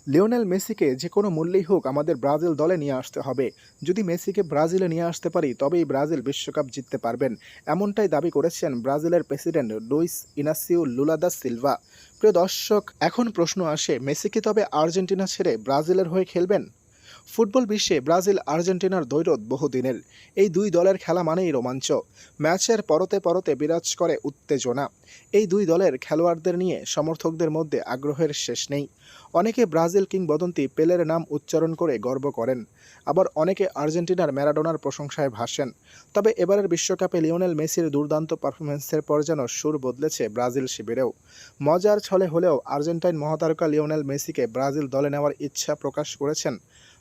Lionel মেসিকে যে কোনো মূল্যেই হোক আমাদের ব্রাজিল দলে নিয়ে আসতে হবে। যদি মেসিকে ব্রাজিলে নিয়ে আসতে পারি তবেই ব্রাজিল বিশ্বকাপ জিততে পারবেন। এমনটাই দাবি করেছেন ব্রাজিলের president Luiz Inacio Lula da Silva. প্রিয় দর্শক, এখন প্রশ্ন আসে, মেসি কি তবে আর্জেন্টিনা ছেড়ে ব্রাজিলের হয়ে খেলবেন? ফুটবল বিশ্বে ব্রাজিল আর্জেন্টিনার দ্বৈরথ বহুদিনের। এই দুই দলের খেলা মানেই রোমাঞ্চ। ম্যাচের পরতে পরতে বিরাজ করে উত্তেজনা। এই দুই দলের খেলোয়াড়দের নিয়ে সমর্থকদের মধ্যে আগ্রহের শেষ নেই। অনেকে ব্রাজিল কিংবদন্তি পেলের নাম উচ্চারণ করে গর্ব করেন, আবার অনেকে আর্জেন্টিনার ম্যারাডোনার প্রশংসায় ভাসেন। তবে এবারের বিশ্বকাপে লিওনেল মেসির দুর্দান্ত পারফরম্যান্সের পর যেন সুর বদলেছে ব্রাজিল শিবিরেও। মজার ছলে হলেও আর্জেন্টাইন মহাতারকা লিওনেল মেসিকে ব্রাজিল দলে নেওয়ার ইচ্ছা প্রকাশ করেছেন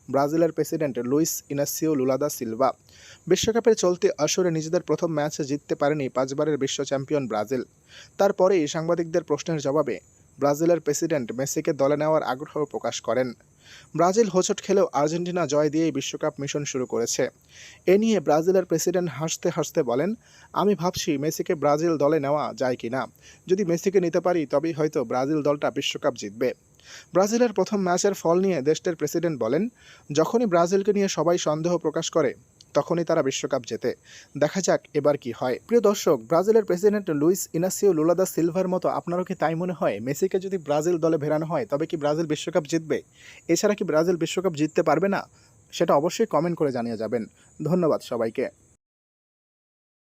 ব্রাজিলের president Luiz Inacio Lula da Silva. বিশ্বকাপের চলতি আসরে নিজেদের প্রথম ম্যাচে জিততে পারেনি পাঁচবারের বিশ্ব চ্যাম্পিয়ন ব্রাজিল। তারপরেই সাংবাদিকদের প্রশ্নের জবাবে ব্রাজিলের প্রেসিডেন্ট মেসিকে দলে নেওয়ার আগ্রহ প্রকাশ করেন। ব্রাজিল হোঁচট খেলেও আর্জেন্টিনা জয় দিয়েই বিশ্বকাপ মিশন শুরু করেছে। এ নিয়ে ব্রাজিলের প্রেসিডেন্ট হাসতে হাসতে বলেন, আমি ভাবছি মেসিকে ব্রাজিল দলে নেওয়া যায় কিনা। যদি মেসিকে নিতে পারি তবেই হয়তো ব্রাজিল দলটা বিশ্বকাপ জিতবে। ব্রাজিলের প্রথম ম্যাচের ফল নিয়ে দেশটির প্রেসিডেন্ট বলেন, যখনই ব্রাজিলকে নিয়ে সবাই সন্দেহ প্রকাশ করে তখনই তারা বিশ্বকাপ জেতে। দেখা যাক এবার কি হয়। প্রিয় দর্শক, ব্রাজিলের প্রেসিডেন্ট লুইস ইনাসিও লুলা দা সিলভার মতো আপনারও কি তাই মনে হয়? মেসিকে যদি ব্রাজিল দলে ভেড়ানো হয় তবে কি ব্রাজিল বিশ্বকাপ জিতবে? এছাড়া কি ব্রাজিল বিশ্বকাপ জিততে পারবে না? সেটা অবশ্যই কমেন্ট করে জানিয়ে যাবেন। ধন্যবাদ সবাইকে।